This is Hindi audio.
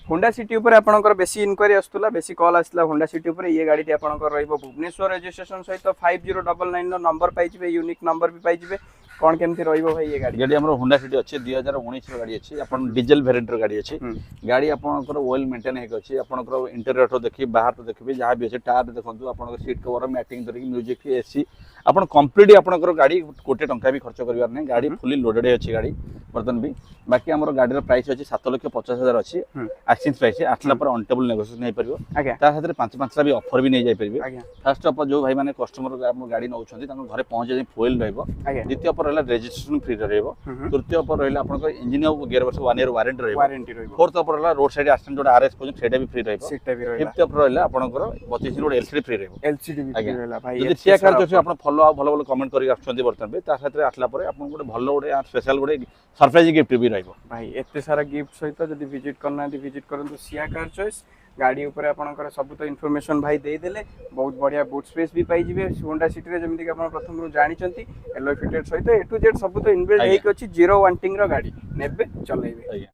होंडा सिटी ऊपर आपनकर बेसी इनक्वारी आस्तुला बेसी कॉल आसला होंडा सिटी ऊपर ये गाड़ी आपनकर रहइबो भुवनेश्वर रजिस्ट्रेशन सहित 5099 नो नंबर पाई जिवे यूनिक नंबर भी पाई जिवे कोन केमती रहइबो भाई ये गाड़ी गाड़ी हमर होंडा सिटी अछि 2019 रो गाड़ी अछि अपन डीजल वेरिएंट रो गाड़ी अछि गाड़ी आपनकर वेल मेंटेन हेक अछि आपनकर इंटीरियर तो देखि बाहर तो देखबे जहां भी अछि टायर देखंतु आपनकर सीट कवर मैटिंग धरि म्यूजिक एसी अपन कंप्लीटली आपनकर गाड़ी कोटे टंका भी खर्च करिवार नै गाड़ी फुली लोडेड अछि गाड़ी बर्तन भी बाकी हमर गाड़ी रो प्राइस अछि 7,50,000 अछि एक्सचेंज प्राइस आठला पर ऑनटेबल नेगोशिएशन नै परिबो ता खातिर 5-5 ला भी ऑफर भी नै जाय परिबे फर्स्ट ऑफ जो भाई माने कस्टमर हम गाड़ी नौछंती तांको घरे पहुंच जाय फुएल रहइबो द्वितीय पर रहला रजिस्ट्रेशन फ्री रहइबो तृतीय पर रहला आपनकर इंजीन ऑफ गियर वर्ष 1 ईयर वारंटी रहइबो फोर्थ पर रहला रोड साइड एक्सीडेंट जोड आरएस पोजिशन सेटा भी फ्री रहइबो फिफ्थ पर रहला आपनकर 25 रोड एलसीडी फ्री रहइबो एलसीडी भी फ्री रहला भाई यदि चिया कार जो आपण फॉलो भलो भलो कमेंट करी आछंती बर्तन बे ता खातिर आठला पर आपन गोटे भलो गोटे स्पेशल गोटे सरप्राइज गिफ्ट भी रहइबो भाई एते सारा गिफ्ट सहित जदि विजिट करना विजिट करंतु सिया कार चॉइस गाड़ी ऊपर आपनकर सब तो इन्फॉर्मेशन भाई दे देले बहुत बढ़िया बूट स्पेस भी पाई जिवे होंडा सिटी रे जेमिति कि आपण प्रथम रु जानि चंती एलॉय फिटेड सहित ए टू जेड सब तो इनबिल्ट हेक अछि जीरो वांटिंग रो गाड़ी नेबे चलेबे।